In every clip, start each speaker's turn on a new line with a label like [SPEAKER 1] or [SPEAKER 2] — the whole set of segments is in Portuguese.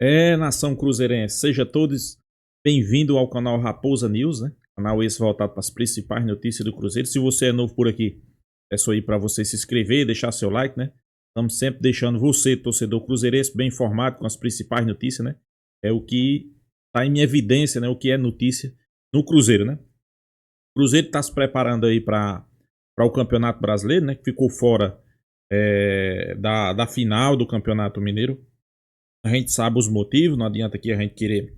[SPEAKER 1] Nação cruzeirense, seja todos bem-vindos ao canal Raposa News, né? Canal esse voltado para as principais notícias do Cruzeiro. Se você é novo por aqui, é só ir para você se inscrever, deixar seu like, né? Estamos sempre deixando você, torcedor cruzeirense, bem informado com as principais notícias, né? É o que está em evidência, né? O que é notícia no Cruzeiro, né? O Cruzeiro está se preparando aí para o Campeonato Brasileiro, né? Que ficou fora da final do Campeonato Mineiro. A gente sabe os motivos, não adianta aqui a gente querer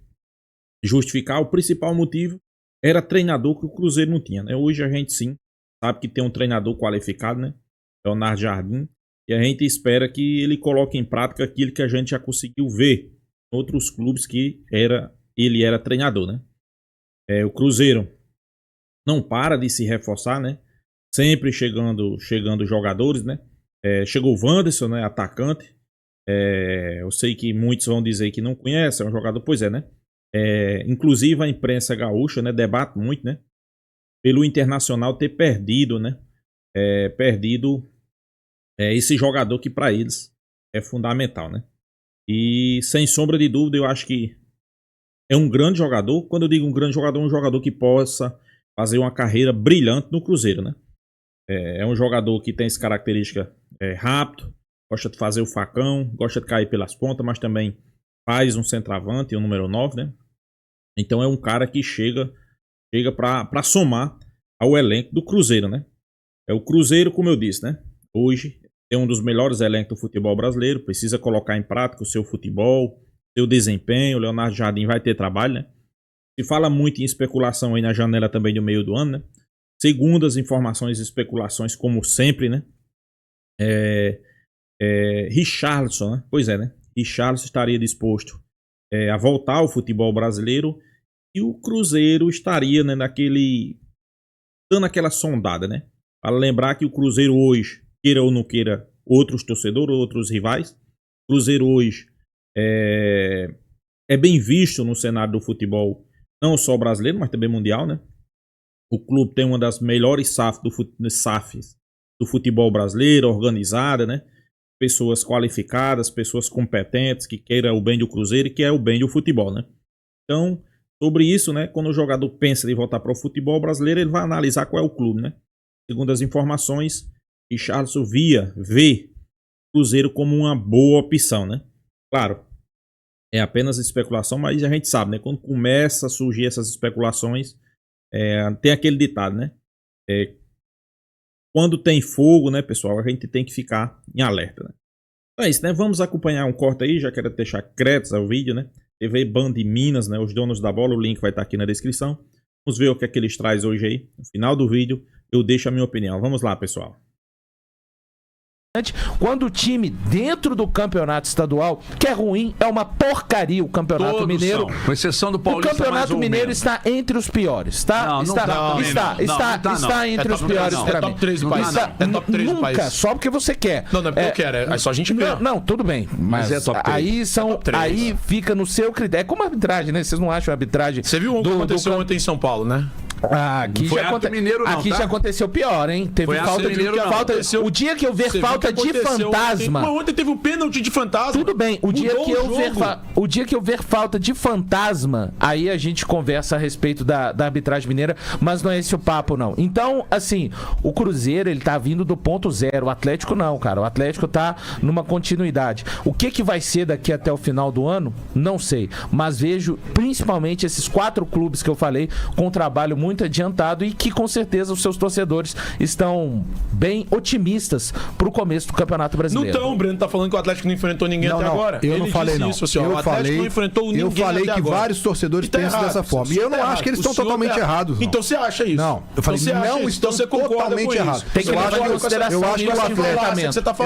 [SPEAKER 1] justificar. O principal motivo era treinador que o Cruzeiro não tinha, né? Hoje a gente sim sabe que tem um treinador qualificado, né? Leonardo Jardim. E a gente espera que ele coloque em prática aquilo que a gente já conseguiu ver em outros clubes que ele era treinador, né? O Cruzeiro não para de se reforçar, né? Sempre chegando jogadores, né? Chegou o Wanderson, né? Atacante. Eu sei que muitos vão dizer que não conhecem, é um jogador, pois é, né? Inclusive a imprensa gaúcha, né, debate muito, né? Pelo Internacional ter perdido, né? Esse jogador que para eles é fundamental, né? E sem sombra de dúvida, eu acho que é um grande jogador. Quando eu digo um grande jogador, um jogador que possa fazer uma carreira brilhante no Cruzeiro, né? É um jogador que tem essa característica rápido, gosta de fazer o facão, gosta de cair pelas pontas, mas também faz um centroavante, o número 9, né? Então é um cara que chega para somar ao elenco do Cruzeiro, né? O Cruzeiro, como eu disse, né? Hoje é um dos melhores elencos do futebol brasileiro, precisa colocar em prática o seu futebol, seu desempenho. O Leonardo Jardim vai ter trabalho, né? Se fala muito em especulação aí na janela também do meio do ano, né? Segundo as informações e especulações, como sempre, né? Richarlison, né? Pois é, né? Richarlison estaria disposto a voltar ao futebol brasileiro e o Cruzeiro estaria, né, dando aquela sondada, né? Para lembrar que o Cruzeiro hoje, queira ou não queira, outros torcedores, outros rivais, o Cruzeiro hoje é bem visto no cenário do futebol, não só brasileiro, mas também mundial, né? O clube tem uma das melhores SAFs do futebol brasileiro, organizada, né? Pessoas qualificadas, pessoas competentes, que queiram o bem do Cruzeiro e que é o bem do futebol, né? Então, sobre isso, né? Quando o jogador pensa em voltar para o futebol brasileiro, ele vai analisar qual é o clube, né? Segundo as informações, Richarlison vê o Cruzeiro como uma boa opção, né? Claro, é apenas especulação, mas a gente sabe, né? Quando começa a surgir essas especulações, tem aquele ditado, né? Quando tem fogo, né, pessoal, a gente tem que ficar em alerta, né? Então é isso, né? Vamos acompanhar um corte aí, já quero deixar créditos ao vídeo, né? TV Band de Minas, né? Os donos da bola, o link vai estar aqui na descrição. Vamos ver o que é que eles trazem hoje aí. No final do vídeo, eu deixo a minha opinião. Vamos lá, pessoal.
[SPEAKER 2] Quando o time dentro do campeonato estadual, que é ruim, é uma porcaria o campeonato
[SPEAKER 3] Todos
[SPEAKER 2] mineiro.
[SPEAKER 3] Com exceção do Paulista.
[SPEAKER 2] O campeonato mineiro está entre os piores, tá? Está entre os piores para mim.
[SPEAKER 4] É top 3 do país. É top 3 do país.
[SPEAKER 2] Nunca, só porque você quer.
[SPEAKER 4] Não é porque eu quero, é só a gente quer.
[SPEAKER 2] Não, tudo bem. Mas
[SPEAKER 3] é top 3.
[SPEAKER 2] Aí fica no seu critério. É como a arbitragem, né? Vocês não acham a arbitragem?
[SPEAKER 4] Você viu o que aconteceu ontem em São Paulo, né?
[SPEAKER 2] Aqui já aconteceu pior, hein? Teve o dia que eu ver falta de fantasma.
[SPEAKER 4] Mas ontem teve um pênalti de fantasma.
[SPEAKER 2] Tudo bem, o dia que eu ver falta de fantasma, aí a gente conversa a respeito da arbitragem mineira, mas não é esse o papo, não. Então, assim, o Cruzeiro, ele tá vindo do ponto zero. O Atlético não, cara. O Atlético tá numa continuidade. O que vai ser daqui até o final do ano? Não sei. Mas vejo principalmente esses 4 clubes que eu falei com um trabalho muito adiantado e que com certeza os seus torcedores estão bem otimistas pro começo do Campeonato Brasileiro.
[SPEAKER 4] Não estão, o Breno tá falando que o Atlético não enfrentou ninguém até agora.
[SPEAKER 5] Eu não falei não.
[SPEAKER 4] O Atlético não enfrentou ninguém.
[SPEAKER 5] Eu falei
[SPEAKER 4] até
[SPEAKER 5] que
[SPEAKER 4] agora.
[SPEAKER 5] vários torcedores pensam dessa forma. E eu não acho que eles estão totalmente errados.
[SPEAKER 4] Então você acha isso?
[SPEAKER 5] Não, eu falei não estão totalmente errados.
[SPEAKER 2] Tem que levar em consideração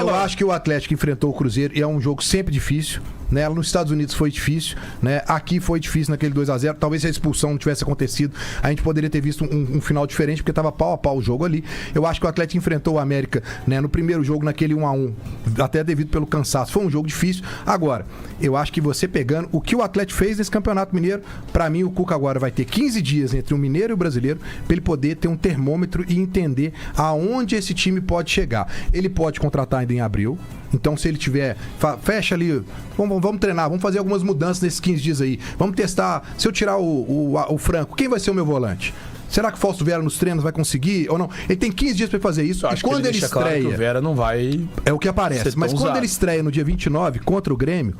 [SPEAKER 5] eu acho que o Atlético enfrentou o Cruzeiro e é um jogo sempre difícil, né? Nos Estados Unidos foi difícil, né? Aqui foi difícil naquele 2-0. Talvez se a expulsão não tivesse acontecido, a gente poderia ter visto um final diferente, porque estava pau a pau o jogo ali. Eu acho que o Atlético enfrentou o América, né, no primeiro jogo, naquele 1-1, até devido pelo cansaço. Foi um jogo difícil. Agora, Eu acho que você pegando o que o Atlético fez nesse Campeonato Mineiro, pra mim o Cuca agora vai ter 15 dias entre o Mineiro e o Brasileiro pra ele poder ter um termômetro e entender aonde esse time pode chegar. Ele pode contratar ainda em abril. Então, se ele tiver... Fecha ali... Vamos treinar, vamos fazer algumas mudanças nesses 15 dias aí. Vamos testar... Se eu tirar o Franco, quem vai ser o meu volante? Será que o Fausto Vera nos treinos vai conseguir ou não? Ele tem 15 dias pra fazer isso.
[SPEAKER 4] E quando ele estreia... Claro que o Vera não vai...
[SPEAKER 5] É o que aparece. Mas quando ele estreia no dia 29 contra o Grêmio,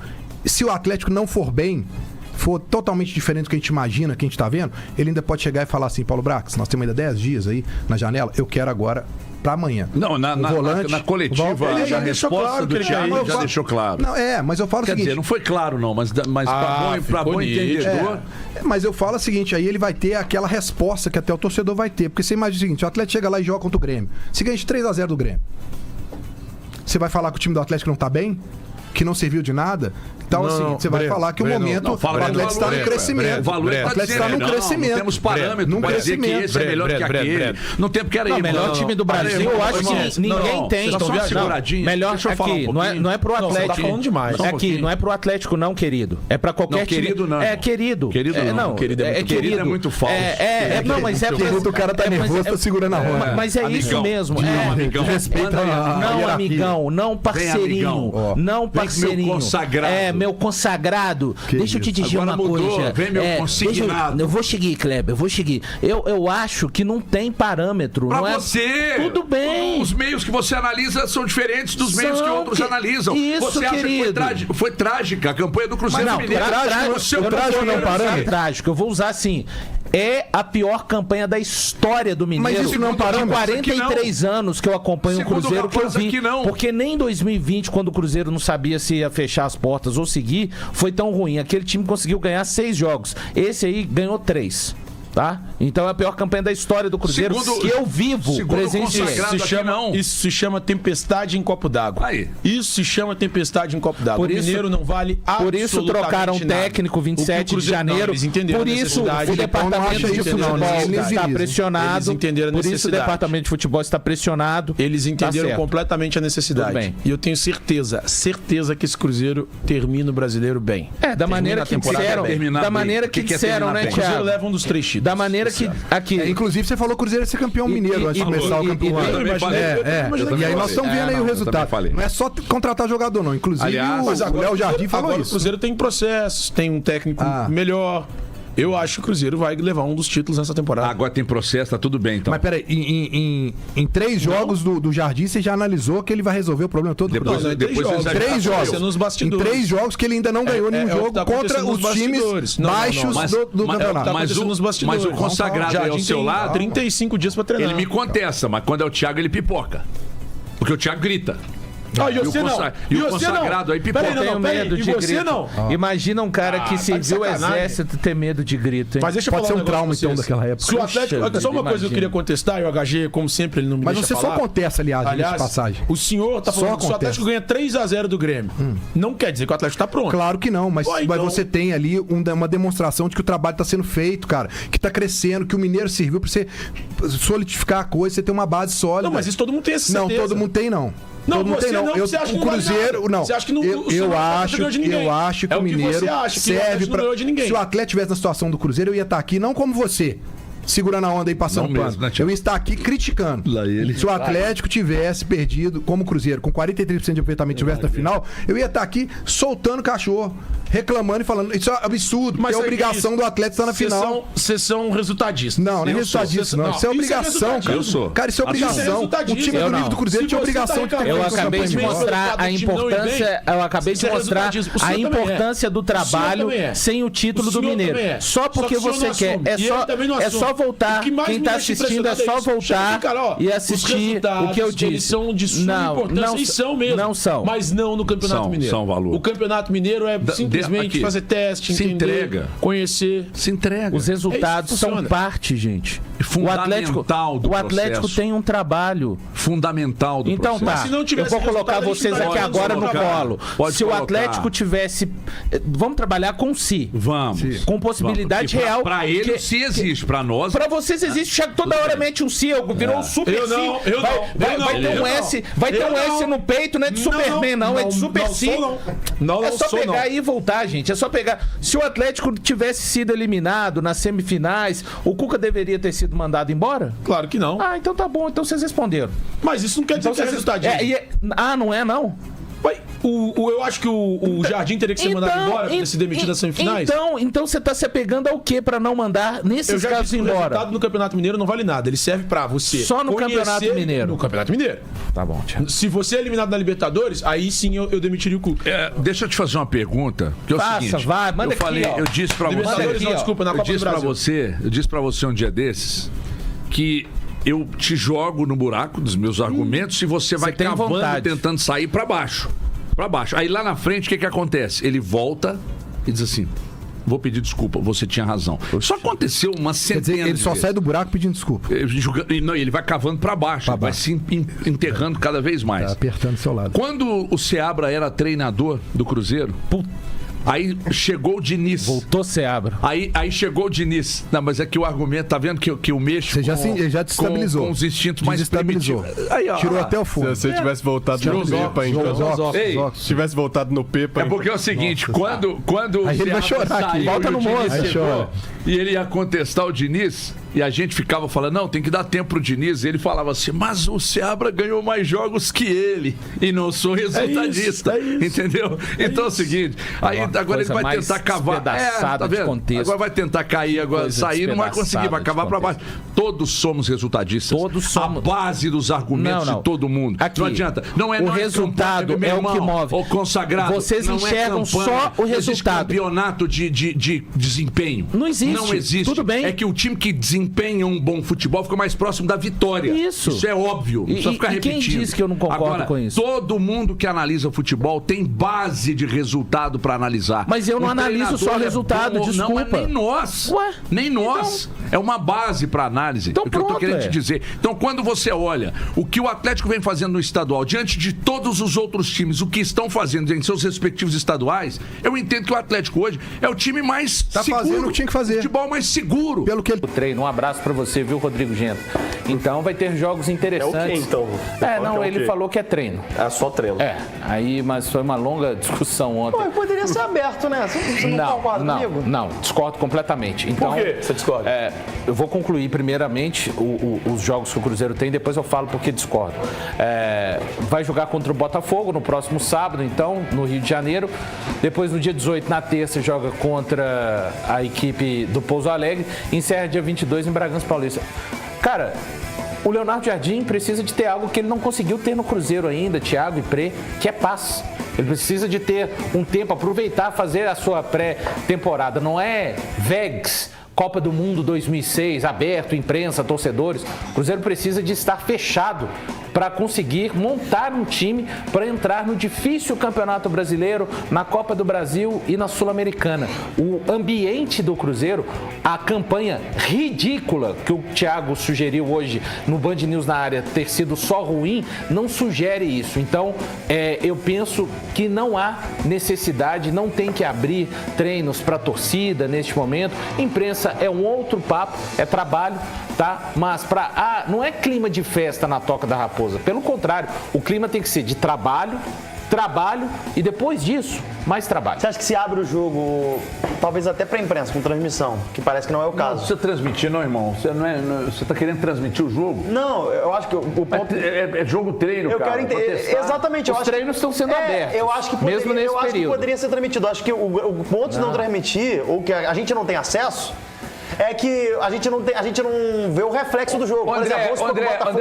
[SPEAKER 5] se o Atlético não for bem, for totalmente diferente do que a gente imagina, que a gente tá vendo, ele ainda pode chegar e falar assim, Paulo Brax, nós temos ainda 10 dias aí na janela, eu quero agora... pra amanhã.
[SPEAKER 3] Não, na coletiva, a resposta do Thiago já deixou claro.
[SPEAKER 5] Não, mas eu falo o seguinte...
[SPEAKER 3] Quer dizer, não foi claro não, mas pra bom entendedor...
[SPEAKER 5] Mas eu falo o seguinte, aí ele vai ter aquela resposta que até o torcedor vai ter. Porque você imagina o seguinte, o Atlético chega lá e joga contra o Grêmio. Se ganha de 3-0 do Grêmio, você vai falar que o time do Atlético não tá bem? Que não serviu de nada? Então, assim, você vai falar que o momento o Atlético está no crescimento. O Atlético está no crescimento.
[SPEAKER 3] Não temos parâmetros para dizer que esse é melhor que aquele. Não tem porque era
[SPEAKER 2] o melhor time do Brasil. Eu acho que ninguém tem. Melhor aqui, não é pro Atlético.
[SPEAKER 4] Tá falando demais.
[SPEAKER 2] Aqui, não é pro Atlético não, querido. É pra qualquer time.
[SPEAKER 3] Querido não.
[SPEAKER 2] É querido.
[SPEAKER 3] Querido não. Querido é muito falso.
[SPEAKER 5] Não, mas é querido, o cara tá nervoso, tá segurando a ronda.
[SPEAKER 2] Mas é isso mesmo. Não, amigão. Não, parceirinho. Não, parceirinho. Meu consagrado. Deixa eu te dizer
[SPEAKER 3] agora
[SPEAKER 2] uma coisa.
[SPEAKER 3] Vem meu consignado.
[SPEAKER 2] Eu vou seguir, Kleber, eu vou seguir. Eu acho que não tem parâmetro.
[SPEAKER 3] Pra
[SPEAKER 2] não
[SPEAKER 3] você.
[SPEAKER 2] É... Tudo bem.
[SPEAKER 3] Os meios que você analisa são diferentes dos meios que outros analisam.
[SPEAKER 2] Isso,
[SPEAKER 3] você acha
[SPEAKER 2] querido.
[SPEAKER 3] Que foi trágica a campanha do Cruzeiro
[SPEAKER 2] Mineiro. Trágico não parâmetro. Trágico. Eu vou usar assim. É a pior campanha da história do Mineiro.
[SPEAKER 5] Mas isso não é um parâmetro.
[SPEAKER 2] De 43 anos que eu acompanho o Cruzeiro, que eu vi. Porque nem em 2020, quando o Cruzeiro não sabia se ia fechar as portas ou seguir, foi tão ruim. Aquele time conseguiu ganhar 6 jogos. Esse aí ganhou 3. Tá? Então é a pior campanha da história do Cruzeiro que eu vivo presenciei.
[SPEAKER 4] Isso se chama tempestade em copo d'água. Isso se chama tempestade em copo d'água. O Mineiro não vale absolutamente
[SPEAKER 2] por isso trocaram técnico 27 de janeiro. Por isso o departamento de futebol está pressionado. Por isso o departamento de futebol está pressionado.
[SPEAKER 4] Eles entenderam completamente a necessidade. E eu tenho certeza que esse Cruzeiro termina o brasileiro bem.
[SPEAKER 2] Da maneira que disseram, né, Thiago?
[SPEAKER 4] O Cruzeiro leva um dos 3 títulos.
[SPEAKER 2] Da maneira que aqui.
[SPEAKER 5] Inclusive, você falou que o Cruzeiro ia ser campeão mineiro antes de começar o campeonato. E aí nós estamos vendo aí o resultado. Não é só contratar jogador, não. Inclusive, o Léo Jardim falou isso.
[SPEAKER 4] O Cruzeiro tem processos, tem um técnico melhor. Eu acho que o Cruzeiro vai levar um dos títulos nessa temporada.
[SPEAKER 3] Agora tem processo, tá tudo bem, então.
[SPEAKER 5] Mas peraí, em 3 jogos do Jardim, você já analisou que ele vai resolver o problema todo?
[SPEAKER 3] Depois
[SPEAKER 5] 3 jogos. Em 3 jogos que ele ainda não ganhou nenhum jogo contra os times baixos do campeonato.
[SPEAKER 3] Mas o consagrado aí ao seu lado...
[SPEAKER 4] 35 dias pra treinar.
[SPEAKER 3] Ele me contesta, mas quando é o Thiago, ele pipoca. Porque o Thiago grita.
[SPEAKER 4] E você não.
[SPEAKER 3] E o consagrado aí pipoca.
[SPEAKER 2] Eu tenho medo de grito.
[SPEAKER 4] Não.
[SPEAKER 2] Imagina um cara que serviu o exército ter medo de grito, hein?
[SPEAKER 5] Mas deixa eu falar um trauma, então, daquela época.
[SPEAKER 4] Se o Atlético... Só uma coisa que eu queria contestar, e o HG, como sempre, ele não me deixa falar.
[SPEAKER 5] Mas você só contesta, aliás, passagem.
[SPEAKER 4] O senhor tá falando que se o Atlético ganha 3-0 do Grêmio, não quer dizer que o Atlético tá pronto.
[SPEAKER 5] Claro que não, mas você tem ali uma demonstração de que o trabalho tá sendo feito, cara, que tá crescendo, que o Mineiro serviu pra você solidificar a coisa, você ter uma base sólida.
[SPEAKER 4] Não, mas isso todo mundo tem essa certeza.
[SPEAKER 5] Não, todo mundo tem, não.
[SPEAKER 4] Não, você não. Você acha que
[SPEAKER 5] o Cruzeiro, não.
[SPEAKER 4] Você acha que
[SPEAKER 5] eu acho que o Mineiro serve pra... Se o Atlético tivesse na situação do Cruzeiro, eu ia estar aqui não como você, segurando a onda e passando pano. Eu ia estar aqui criticando. Se o Atlético tivesse perdido, como o Cruzeiro, com 43% de aproveitamento, tivesse na final, eu ia estar aqui soltando cachorro, reclamando e falando, isso é absurdo, mas é obrigação do Atlético estar na final.
[SPEAKER 4] Vocês são resultadistas.
[SPEAKER 5] Não é resultadista, não. Isso é obrigação, cara.
[SPEAKER 3] Eu sou.
[SPEAKER 5] Cara, isso é obrigação. O time do nível do Cruzeiro tinha obrigação de ter.
[SPEAKER 2] Eu acabei de mostrar a importância. Eu acabei de mostrar a importância do trabalho sem o título do Mineiro. Só porque você quer. É só voltar. Quem tá assistindo é só voltar e assistir o que eu disse.
[SPEAKER 4] São de suma importância e são mesmo.
[SPEAKER 2] Não são.
[SPEAKER 4] Mas não no Campeonato Mineiro.
[SPEAKER 3] São valor.
[SPEAKER 4] O Campeonato Mineiro é simplesmente simplesmente fazer teste,
[SPEAKER 3] se
[SPEAKER 4] entender,
[SPEAKER 3] entrega.
[SPEAKER 4] Conhecer.
[SPEAKER 3] Se entrega.
[SPEAKER 2] Os resultados são parte, gente.
[SPEAKER 3] Fundamental do
[SPEAKER 2] o Atlético
[SPEAKER 3] processo.
[SPEAKER 2] tem um trabalho
[SPEAKER 3] fundamental do
[SPEAKER 2] então,
[SPEAKER 3] processo.
[SPEAKER 2] Tá.
[SPEAKER 4] Se não tivesse
[SPEAKER 2] eu vou colocar vocês aqui agora no colo. Se o Atlético tivesse... Vamos trabalhar com si.
[SPEAKER 3] Vamos.
[SPEAKER 2] Com possibilidade real.
[SPEAKER 3] Pra ele, se existe. Pra nós...
[SPEAKER 2] Pra vocês existe. Chega toda hora mete um si. Virou um super
[SPEAKER 4] eu não,
[SPEAKER 2] si. Vai ter um S no peito, não é de Superman, não. É de super si. É só pegar e voltar, gente. É só pegar. Se o Atlético tivesse sido eliminado nas semifinais, o Cuca deveria ter sido mandado embora?
[SPEAKER 4] Claro que não.
[SPEAKER 2] Ah, então tá bom. Então vocês responderam.
[SPEAKER 4] Mas isso não quer dizer que é resultadinho.
[SPEAKER 2] Não é, não?
[SPEAKER 4] Eu acho que o Jardim teria que ser mandado embora pra ter se demitido nas semifinais.
[SPEAKER 2] Então você tá se apegando ao quê pra não mandar, nesses casos, embora? O
[SPEAKER 4] resultado no Campeonato Mineiro não vale nada. Ele serve pra você
[SPEAKER 2] só no Campeonato Mineiro.
[SPEAKER 4] No Campeonato Mineiro.
[SPEAKER 2] Tá bom, Thiago.
[SPEAKER 4] Se você é eliminado na Libertadores, aí sim eu demitiria o Cuca.
[SPEAKER 3] Deixa eu te fazer uma pergunta. Que é o seguinte,
[SPEAKER 2] vai, manda aqui,
[SPEAKER 3] eu disse pra você... Eu disse pra você um dia desses que eu te jogo no buraco dos meus argumentos e você vai cavando, tentando sair pra baixo. Aí lá na frente, o que acontece? Ele volta e diz assim: vou pedir desculpa, você tinha razão. Isso aconteceu uma centena de vezes.
[SPEAKER 5] Ele só sai do buraco pedindo desculpa.
[SPEAKER 3] Não, ele vai cavando pra baixo, vai se enterrando cada vez mais.
[SPEAKER 5] Tá apertando do seu lado.
[SPEAKER 3] Quando o Seabra era treinador do Cruzeiro, aí chegou o Diniz.
[SPEAKER 2] Voltou Seabra.
[SPEAKER 3] Aí chegou o Diniz. Não, mas é que o argumento, tá vendo que o Mexo...
[SPEAKER 5] Você já destabilizou.
[SPEAKER 3] Com os instintos mais primitivos.
[SPEAKER 5] Tirou até o fundo.
[SPEAKER 6] Se você tivesse voltado no Pepa, então... Se tivesse voltado no Pepa...
[SPEAKER 3] É porque é o seguinte, quando
[SPEAKER 5] aí ele vai chorar aqui.
[SPEAKER 2] Volta no moço.
[SPEAKER 3] E ele ia contestar o Diniz, e a gente ficava falando, não, tem que dar tempo pro Diniz. E ele falava assim, mas o Seabra ganhou mais jogos que ele. E não sou resultadista. Entendeu? Então é o seguinte, aí agora ele vai tentar cavar. Tá vendo? Agora vai tentar cair, agora sair, não vai conseguir, vai cavar pra baixo. Todos somos resultadistas.
[SPEAKER 2] Todos somos.
[SPEAKER 3] A base dos argumentos de todo mundo.
[SPEAKER 2] Aqui,
[SPEAKER 3] não adianta.
[SPEAKER 2] O resultado é o que move.
[SPEAKER 3] O consagrado.
[SPEAKER 2] Vocês enxergam só o resultado.
[SPEAKER 3] Campeonato de desempenho.
[SPEAKER 2] Não existe.
[SPEAKER 3] Não existe.
[SPEAKER 2] Tudo bem.
[SPEAKER 3] É que o time que desempenha um bom futebol fica mais próximo da vitória.
[SPEAKER 2] Isso
[SPEAKER 3] é óbvio. Não precisa ficar repetindo.
[SPEAKER 2] Quem disse que eu não concordo
[SPEAKER 3] agora,
[SPEAKER 2] com isso?
[SPEAKER 3] Todo mundo que analisa futebol tem base de resultado pra analisar.
[SPEAKER 2] Mas eu não analiso só resultado, desculpa.
[SPEAKER 3] Não, mas nem nós.
[SPEAKER 2] Ué?
[SPEAKER 3] Nem nós. Então... É uma base pra análise.
[SPEAKER 2] Então,
[SPEAKER 3] é o que eu tô querendo te dizer. Então, quando você olha o que o Atlético vem fazendo no estadual, diante de todos os outros times, o que estão fazendo em seus respectivos estaduais, eu entendo que o Atlético hoje é o time mais seguro.
[SPEAKER 5] Fazendo o que tinha que fazer.
[SPEAKER 3] Futebol mais seguro.
[SPEAKER 5] Pelo que ele...
[SPEAKER 2] O treino, um abraço pra você, viu, Rodrigo Gento? Então vai ter jogos interessantes.
[SPEAKER 7] É o quê, então?
[SPEAKER 2] Ele falou que é treino.
[SPEAKER 7] É só treino.
[SPEAKER 2] Mas foi uma longa discussão ontem.
[SPEAKER 7] Pô, poderia ser aberto, né? Você não concorda comigo?
[SPEAKER 2] Não, discordo completamente. Então,
[SPEAKER 7] por quê você discorda?
[SPEAKER 2] Eu vou concluir primeiramente os jogos que o Cruzeiro tem, depois eu falo porque discordo. Vai jogar contra o Botafogo no próximo sábado, então, no Rio de Janeiro. Depois, no dia 18, na terça, joga contra a equipe do Pouso Alegre. Encerra dia 22 em Bragança Paulista. Cara, o Leonardo Jardim precisa de ter algo que ele não conseguiu ter no Cruzeiro ainda, Thiago e Prê, que é paz. Ele precisa de ter um tempo, aproveitar, fazer a sua pré-temporada. Não é Vegas, Copa do Mundo 2006, aberto, imprensa, torcedores. O Cruzeiro precisa de estar fechado para conseguir montar um time para entrar no difícil Campeonato Brasileiro, na Copa do Brasil e na Sul-Americana. O ambiente do Cruzeiro, a campanha ridícula que o Thiago sugeriu hoje no Band News na área ter sido só ruim, não sugere isso. Então, eu penso que não há necessidade, não tem que abrir treinos para torcida neste momento. Imprensa é um outro papo, é trabalho, tá? Mas não é clima de festa na Toca da Raposa. Pelo contrário, o clima tem que ser de trabalho e depois disso, mais trabalho.
[SPEAKER 7] Você acha que se abre o jogo, talvez até para a imprensa, com transmissão, que parece que não é o caso?
[SPEAKER 3] Não precisa transmitir, não, irmão. Você tá querendo transmitir o jogo?
[SPEAKER 7] Não, eu acho que o ponto...
[SPEAKER 3] É jogo treino, cara.
[SPEAKER 7] Eu quero entender. Exatamente.
[SPEAKER 2] Os treinos estão sendo abertos.
[SPEAKER 7] Eu acho que
[SPEAKER 2] mesmo nesse
[SPEAKER 7] acho
[SPEAKER 2] período.
[SPEAKER 7] Que poderia ser transmitido. Acho que o ponto de não transmitir, ou que a gente não tem acesso, é que a gente não vê o reflexo do jogo.
[SPEAKER 3] André,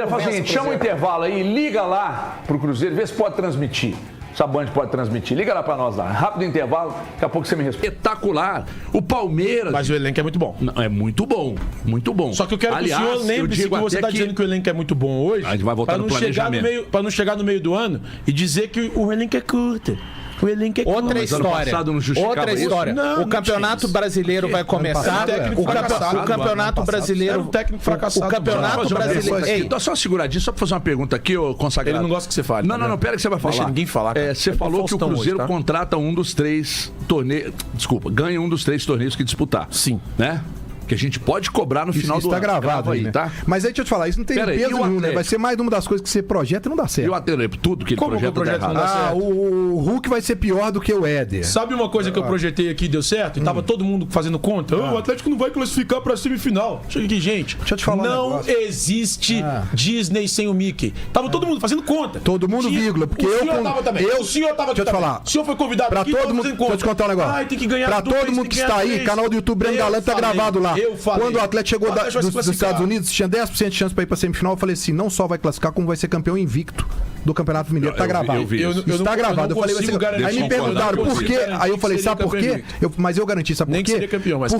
[SPEAKER 3] faz o seguinte, chama o intervalo aí, liga lá pro Cruzeiro, vê se pode transmitir. Se a Band pode transmitir. Liga lá pra nós lá. Rápido intervalo, daqui a pouco você me responde. Espetacular. O Palmeiras...
[SPEAKER 4] Mas o elenco é muito bom.
[SPEAKER 3] Não, é muito bom. Muito bom.
[SPEAKER 4] Só que eu quero que o senhor lembre-se que você está dizendo que o elenco é muito bom hoje.
[SPEAKER 3] A gente vai voltar no planejamento.
[SPEAKER 4] Para não chegar no meio do ano e dizer que o elenco é curto.
[SPEAKER 2] O elenco é outra história. Outra história. O Campeonato Brasileiro vai começar. O Campeonato Brasileiro.
[SPEAKER 4] O técnico fracassado.
[SPEAKER 2] O Campeonato Brasileiro.
[SPEAKER 3] Só uma seguradinha, só pra fazer uma pergunta aqui, ô consagrado.
[SPEAKER 4] Ele não gosta que você fale.
[SPEAKER 3] Não, pera que você vai falar.
[SPEAKER 4] Deixa ninguém falar.
[SPEAKER 3] Você falou que o Cruzeiro contrata um dos 3 torneios. Desculpa, ganha um dos 3 torneios que disputar.
[SPEAKER 4] Sim.
[SPEAKER 3] Né? Que a gente pode cobrar no final do ano.
[SPEAKER 5] Isso tá gravado aí, né?
[SPEAKER 3] Tá?
[SPEAKER 5] Mas aí deixa eu te falar, isso não tem peso nenhum, né? Vai ser mais uma das coisas que você projeta e não dá certo.
[SPEAKER 3] E o Atlético, tudo que ele projeta
[SPEAKER 4] não dá certo?
[SPEAKER 5] O Hulk vai ser pior do que o Éder.
[SPEAKER 4] Sabe uma coisa que eu projetei aqui e deu certo? E tava todo mundo fazendo conta? O Atlético não vai classificar pra semifinal. Chega aqui, gente.
[SPEAKER 5] Deixa eu te falar
[SPEAKER 4] não existe Disney sem o Mickey. Tava todo mundo fazendo conta.
[SPEAKER 5] Todo mundo, vírgula. Porque
[SPEAKER 4] o senhor tava também. O senhor tava aqui.
[SPEAKER 5] Deixa eu te falar.
[SPEAKER 4] O senhor foi convidado
[SPEAKER 5] pra
[SPEAKER 4] aqui,
[SPEAKER 5] todo mundo. Deixa eu te contar um negócio.
[SPEAKER 4] Ai, tem que ganhar
[SPEAKER 5] pra todo mundo que está aí, canal do YouTube Breno Galante tá gravado lá. Quando o Atlético chegou dos Estados Unidos, tinha 10% de chance pra ir pra semifinal. Eu falei assim: não só vai classificar, como vai ser campeão invicto do Campeonato Mineiro. Tá gravado. Isso tá gravado. Eu falei, vai ser. Aí me perguntaram por quê. Aí eu falei, sabe por quê? Mas eu garanti, sabe por quê? Por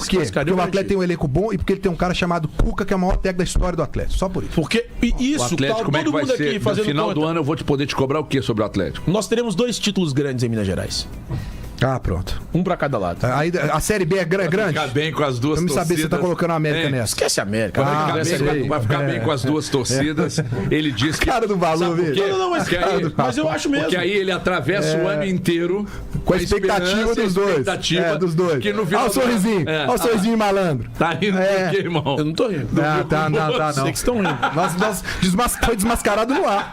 [SPEAKER 5] quê? Porque o Atlético tem um elenco bom e porque ele tem um cara chamado Cuca, que é o maior técnico da história do Atlético. Só por isso.
[SPEAKER 4] Porque isso,
[SPEAKER 3] o Atlético, como é que vai ser? No final do ano eu vou poder te cobrar o quê sobre o Atlético?
[SPEAKER 4] Nós teremos 2 títulos grandes em Minas Gerais.
[SPEAKER 5] Ah, pronto.
[SPEAKER 4] Um pra cada lado.
[SPEAKER 5] Aí a Série B é grande.
[SPEAKER 3] Vai ficar bem com as duas
[SPEAKER 5] torcidas. Vamos saber se você tá colocando a América nessa.
[SPEAKER 4] Esquece a América.
[SPEAKER 3] Vai ficar bem com as duas torcidas. Ele diz que...
[SPEAKER 5] Cara do valor, velho.
[SPEAKER 4] Não, mas eu acho mesmo.
[SPEAKER 3] Porque aí ele atravessa o ano inteiro
[SPEAKER 5] com a expectativa dos dois.
[SPEAKER 3] Dos dois.
[SPEAKER 5] Que no final... Olha o sorrisinho. Olha o sorrisinho malandro.
[SPEAKER 3] Tá rindo por quê, irmão?
[SPEAKER 4] Eu não tô rindo.
[SPEAKER 5] Não.
[SPEAKER 4] Sei que estão rindo.
[SPEAKER 5] Foi desmascarado no ar.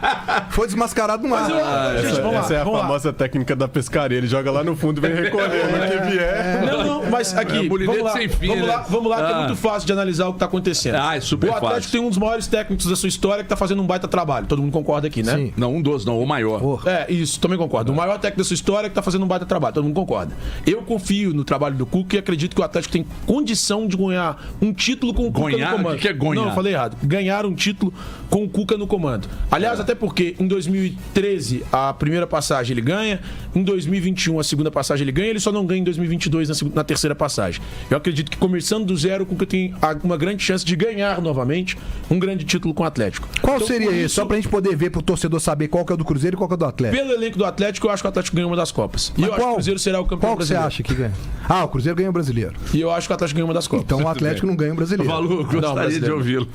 [SPEAKER 6] Essa é a famosa técnica da pescaria. Ele joga lá no fundo e vem recolhendo o que vier.
[SPEAKER 4] Não, mas aqui, vamos lá, que é muito fácil de analisar o que tá acontecendo.
[SPEAKER 3] É super
[SPEAKER 4] fácil. O Atlético tem um dos maiores técnicos da sua história que tá fazendo um baita trabalho. Todo mundo concorda aqui, né?
[SPEAKER 5] Sim.
[SPEAKER 3] Não, o maior.
[SPEAKER 4] Isso, também concordo. O maior técnico da sua história que tá fazendo um baita trabalho. Todo mundo concorda. Eu confio no trabalho do Cuca e acredito que o Atlético tem condição de ganhar um título com o Cuca no comando.
[SPEAKER 3] O que é ganhar?
[SPEAKER 4] Não, eu falei errado. Ganhar um título com o Cuca no comando. Aliás, até porque em 2013 a primeira passagem ele ganha, em 2021 a segunda passagem ele ganha, ele só não ganha em 2022 na terceira passagem. Eu acredito que começando do zero, o Cuca tem uma grande chance de ganhar novamente um grande título com o Atlético.
[SPEAKER 5] Qual seria esse? Só pra gente poder ver, pro torcedor saber qual que é o do Cruzeiro e qual que é o do Atlético.
[SPEAKER 4] Pelo elenco do Atlético, eu acho que o Atlético ganha uma das Copas. E eu acho que o Cruzeiro será o campeão brasileiro.
[SPEAKER 5] Qual que você acha que ganha? O Cruzeiro ganha o brasileiro.
[SPEAKER 4] E eu acho que o Atlético ganha uma das Copas.
[SPEAKER 5] Então o Atlético não ganha o brasileiro.
[SPEAKER 3] Valor, gostaria de ouvi-lo.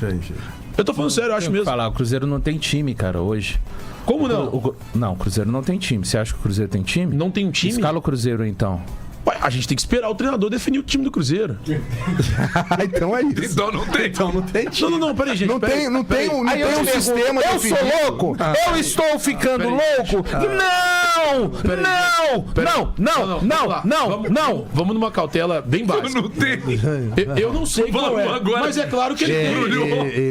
[SPEAKER 4] Eu tô falando sério, eu acho mesmo.
[SPEAKER 2] Falar, o Cruzeiro não tem time, cara, hoje.
[SPEAKER 4] Como não?
[SPEAKER 2] Não, o Cruzeiro não tem time. Você acha que o Cruzeiro tem time?
[SPEAKER 4] Não tem um time?
[SPEAKER 2] Escala o Cruzeiro, então.
[SPEAKER 4] A gente tem que esperar o treinador definir o time do Cruzeiro.
[SPEAKER 5] Então é isso.
[SPEAKER 3] Então não tem.
[SPEAKER 5] Então não tem time.
[SPEAKER 4] Não, peraí, gente.
[SPEAKER 5] Não tem um sistema.
[SPEAKER 2] Eu sou louco? Eu estou ficando louco? Não.
[SPEAKER 4] Vamos numa cautela bem básica.
[SPEAKER 3] Não tem.
[SPEAKER 4] Eu não sei qual é, mas é claro que ele tem.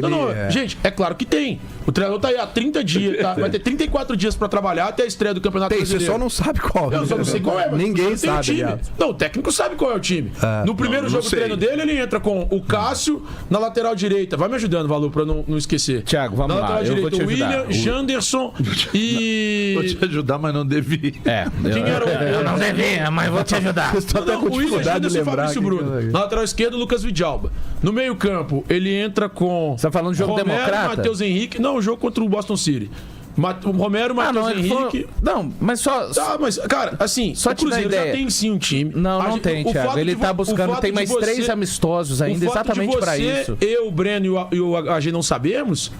[SPEAKER 4] Gente, é claro que tem. O treinador tá aí há 30 dias, vai ter 34 dias pra trabalhar até a estreia do Campeonato Brasileiro.
[SPEAKER 5] Você só não sabe qual.
[SPEAKER 4] Eu só não sei qual é.
[SPEAKER 5] Ninguém sabe.
[SPEAKER 4] Não, o técnico sabe qual é o time. No primeiro jogo do treino dele, ele entra com o Cássio na lateral direita. Vai me ajudando, Valor, pra não esquecer.
[SPEAKER 2] Thiago, vamos lá.
[SPEAKER 4] Na lateral direita, o William, Janderson e...
[SPEAKER 3] Vou te ajudar, mas não devia.
[SPEAKER 4] Quem era o...
[SPEAKER 2] Eu não devia, mas vou te ajudar.
[SPEAKER 4] O William, Janderson e Fabrício Bruno. Na lateral esquerda, o Lucas Vidalba. No meio campo, ele entra com...
[SPEAKER 2] Você tá falando do jogo
[SPEAKER 4] Romero,
[SPEAKER 2] democrata?
[SPEAKER 4] Matheus Henrique. Não, o jogo contra o Boston City. O Romero, Matheus Henrique...
[SPEAKER 2] Não, mas só...
[SPEAKER 4] mas, cara, assim,
[SPEAKER 2] só
[SPEAKER 4] o Cruzeiro já tem sim um time.
[SPEAKER 2] Não tem, Thiago. Ele tá buscando... Tem mais 3 amistosos ainda, exatamente pra isso.
[SPEAKER 4] Eu, o Breno e o AG não sabemos...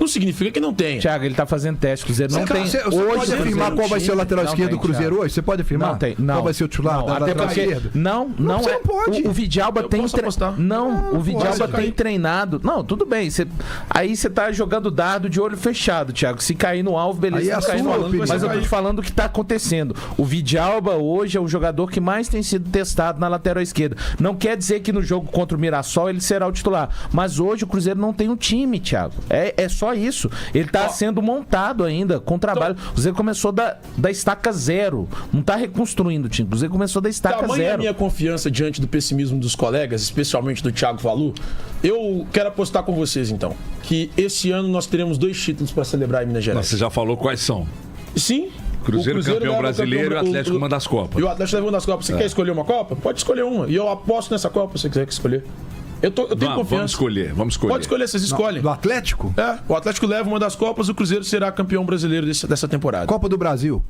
[SPEAKER 4] Não significa que não tem.
[SPEAKER 2] Thiago, ele tá fazendo teste. O Cruzeiro não tem.
[SPEAKER 5] Você pode afirmar qual vai ser o lateral esquerdo do Cruzeiro hoje? Você pode afirmar?
[SPEAKER 2] Não tem.
[SPEAKER 5] Qual vai ser o titular da lateral esquerda?
[SPEAKER 2] Não é.
[SPEAKER 5] Pode.
[SPEAKER 2] O Vidalba tem o Vidalba tem treinado. Não, tudo bem. Aí você tá jogando dado de olho fechado, Thiago. Se cair no alvo, beleza.
[SPEAKER 5] Aí é
[SPEAKER 2] mas eu tô te falando o que tá acontecendo. O Vidalba hoje é o jogador que mais tem sido testado na lateral esquerda. Não quer dizer que no jogo contra o Mirassol ele será o titular. Mas hoje o Cruzeiro não tem um time, Thiago. É só isso. Ele tá sendo montado ainda com trabalho. O Cruzeiro começou da estaca zero. Não tá reconstruindo o time. O Cruzeiro começou da estaca
[SPEAKER 4] zero.
[SPEAKER 2] zero.
[SPEAKER 4] A minha confiança diante do pessimismo dos colegas, especialmente do Thiago Valu, eu quero apostar com vocês, então, que esse ano nós teremos 2 títulos para celebrar em Minas Gerais.
[SPEAKER 3] Você já falou quais são?
[SPEAKER 4] Sim.
[SPEAKER 3] Cruzeiro campeão brasileiro e o Atlético uma das Copas.
[SPEAKER 4] E o Atlético leva uma das Copas. Você quer escolher uma Copa? Pode escolher uma. E eu aposto nessa Copa, se você quiser escolher. Eu tenho confiança.
[SPEAKER 3] Vamos escolher.
[SPEAKER 4] Pode escolher, vocês escolhem.
[SPEAKER 5] Do Atlético?
[SPEAKER 4] O Atlético leva uma das Copas, o Cruzeiro será campeão brasileiro dessa temporada.
[SPEAKER 5] Copa do Brasil.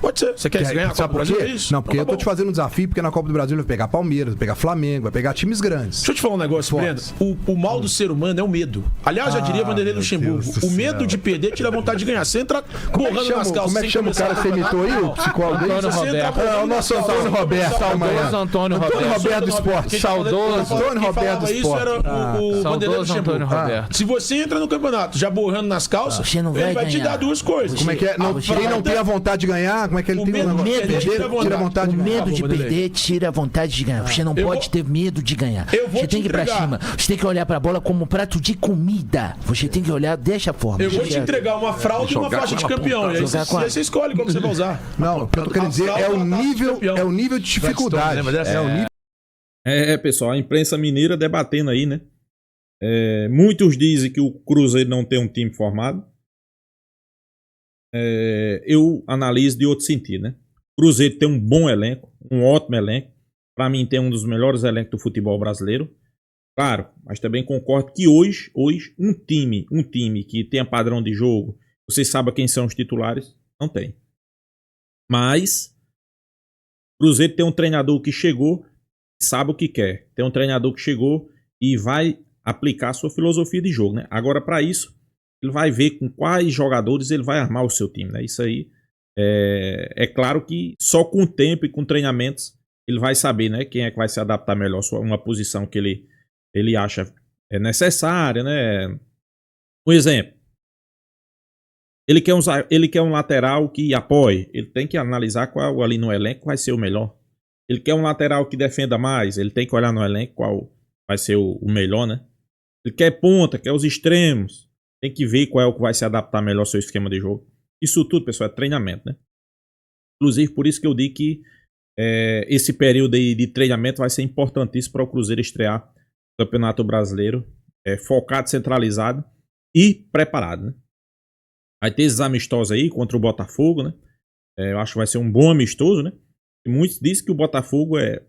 [SPEAKER 4] Pode ser. Você quer ganhar a Copa do Brasil? É isso?
[SPEAKER 5] Não, porque eu tô te fazendo um desafio, porque na Copa do Brasil vai pegar Palmeiras, vai pegar Flamengo, vai pegar times grandes.
[SPEAKER 4] Deixa eu te falar um negócio, Breno. O mal do ser humano é o medo. Aliás, já diria Vanderlei Luxemburgo, o medo de perder tira vontade de ganhar. Você entra borrando nas calças.
[SPEAKER 5] Como é que chama o cara que você imitou aí, o psicólogo dele?
[SPEAKER 2] Antônio Roberto.
[SPEAKER 5] É o nosso Antônio Roberto.
[SPEAKER 2] Saudoso Antônio
[SPEAKER 5] Roberto do Esporte.
[SPEAKER 2] Saudoso
[SPEAKER 5] Antônio Roberto do
[SPEAKER 4] Isso era o Vanderlei
[SPEAKER 2] Antônio
[SPEAKER 4] Luxemburgo.
[SPEAKER 2] Roberto.
[SPEAKER 4] Se você entra no campeonato já borrando nas calças,
[SPEAKER 8] Você não vai
[SPEAKER 4] ele vai te
[SPEAKER 8] ganhar.
[SPEAKER 4] dar duas coisas.
[SPEAKER 5] Como é que é? Quem não tem a vontade de ganhar, como é que ele tem
[SPEAKER 4] medo-
[SPEAKER 5] o negócio?
[SPEAKER 4] medo
[SPEAKER 5] Tira a vontade de
[SPEAKER 8] O
[SPEAKER 5] ganhar.
[SPEAKER 8] medo de
[SPEAKER 4] Vanderlei.
[SPEAKER 8] perder tira a vontade de ganhar. Você não
[SPEAKER 4] Eu
[SPEAKER 8] pode
[SPEAKER 4] vou-
[SPEAKER 8] ter medo de ganhar.
[SPEAKER 4] Eu vou
[SPEAKER 8] Você
[SPEAKER 4] te
[SPEAKER 8] tem que ir pra
[SPEAKER 4] entregar.
[SPEAKER 8] cima. Você tem que olhar pra bola como um prato de comida. Você tem que olhar dessa forma.
[SPEAKER 4] Eu vou te entregar uma fralda e uma
[SPEAKER 3] Jogar
[SPEAKER 4] faixa
[SPEAKER 3] com
[SPEAKER 4] de
[SPEAKER 3] ela
[SPEAKER 4] campeão. E aí
[SPEAKER 8] Jogar com
[SPEAKER 4] você,
[SPEAKER 8] a-
[SPEAKER 4] você escolhe como você vai usar.
[SPEAKER 5] Não, o que eu tô querendo dizer é o nível de dificuldade.
[SPEAKER 3] lembra dessa?
[SPEAKER 5] É o nível.
[SPEAKER 1] Pessoal, a imprensa mineira debatendo aí, né? Muitos dizem que o Cruzeiro não tem um time formado. Eu analiso de outro sentido, né? O Cruzeiro tem um bom elenco, um ótimo elenco. Para mim, tem um dos melhores elencos do futebol brasileiro. Claro, mas também concordo que hoje um time que tenha padrão de jogo, você sabe quem são os titulares, não tem. Mas o Cruzeiro tem um treinador que chegou, sabe o que quer. Tem um treinador que chegou e vai aplicar a sua filosofia de jogo, né? Agora, para isso, ele vai ver com quais jogadores ele vai armar o seu time, né? Isso aí é claro que só com o tempo e com treinamentos ele vai saber, né? Quem é que vai se adaptar melhor a uma posição que ele acha necessária, né? Um exemplo. Ele quer um lateral que apoie. Ele tem que analisar qual ali no elenco vai ser o melhor. Ele quer um lateral que defenda mais. Ele tem que olhar no elenco qual vai ser o melhor, né? Ele quer ponta, quer os extremos. Tem que ver qual é o que vai se adaptar melhor ao seu esquema de jogo. Isso tudo, pessoal, é treinamento, né? Inclusive, por isso que eu digo que esse período aí de treinamento vai ser importantíssimo para o Cruzeiro estrear o Campeonato Brasileiro focado, centralizado e preparado, né? Vai ter esses amistosos aí contra o Botafogo, né? Eu acho que vai ser um bom amistoso, né? E muitos dizem que o Botafogo é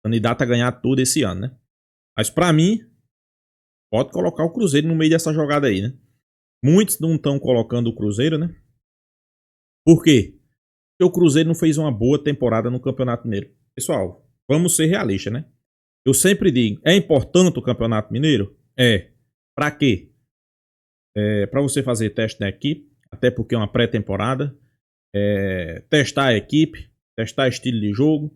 [SPEAKER 1] candidato a ganhar tudo esse ano, né? Mas pra mim, pode colocar o Cruzeiro no meio dessa jogada aí, né? Muitos não estão colocando o Cruzeiro, né? Por quê? Porque o Cruzeiro não fez uma boa temporada no Campeonato Mineiro. Pessoal, vamos ser realistas, né? Eu sempre digo, é importante o Campeonato Mineiro? Pra quê? Para você fazer teste na equipe, até porque é uma pré-temporada, testar a equipe, testar estilo de jogo,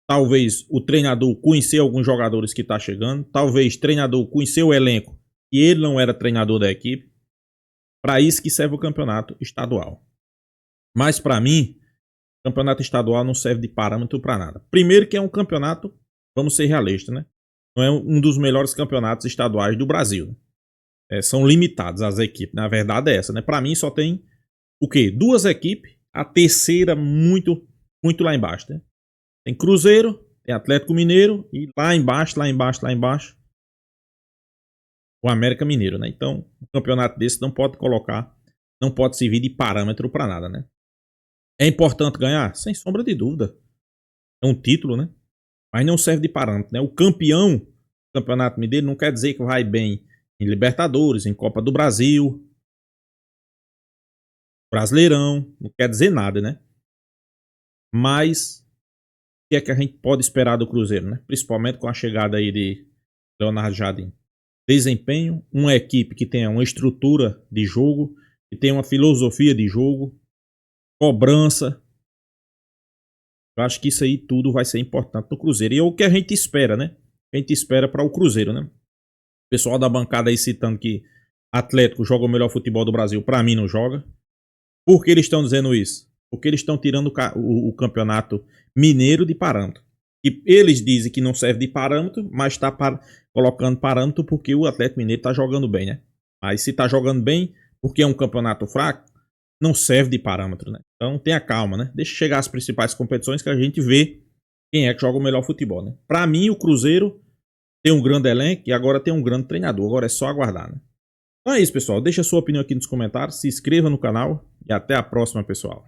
[SPEAKER 1] talvez o treinador conhecer alguns jogadores que está chegando, talvez o treinador conhecer o elenco e ele não era treinador da equipe. Para isso que serve o campeonato estadual. Mas para mim, o campeonato estadual não serve de parâmetro para nada. Primeiro que é um campeonato, vamos ser realistas, né? Não é um dos melhores campeonatos estaduais do Brasil, né? São limitados as equipes. Na verdade é essa, né? Para mim só tem o quê? 2 equipes, a terceira muito lá embaixo, né? Tem Cruzeiro, tem Atlético Mineiro e lá embaixo, o América Mineiro, né? Então, um campeonato desse não pode servir de parâmetro para nada, né? É importante ganhar? Sem sombra de dúvida. É um título, né? Mas não serve de parâmetro, né? O campeão do Campeonato Mineiro não quer dizer que vai bem em Libertadores, em Copa do Brasil, Brasileirão, não quer dizer nada, né? Mas o que é que a gente pode esperar do Cruzeiro, né? Principalmente com a chegada aí de Leonardo Jardim. Desempenho, uma equipe que tenha uma estrutura de jogo, que tenha uma filosofia de jogo, cobrança. Eu acho que isso aí tudo vai ser importante no Cruzeiro. E é o que a gente espera, né? A gente espera para o Cruzeiro, né? O pessoal da bancada aí citando que Atlético joga o melhor futebol do Brasil. Para mim não joga. Por que eles estão dizendo isso? Porque eles estão tirando o campeonato mineiro de parâmetro. E eles dizem que não serve de parâmetro, mas está colocando parâmetro porque o Atlético Mineiro está jogando bem, né? Aí se está jogando bem, porque é um campeonato fraco, não serve de parâmetro, né? Então tenha calma, né? Deixa chegar as principais competições que a gente vê quem é que joga o melhor futebol, né? Para mim, o Cruzeiro tem um grande elenco e agora tem um grande treinador. Agora é só aguardar, né? Então é isso, pessoal. Deixa a sua opinião aqui nos comentários, se inscreva no canal e até a próxima, pessoal.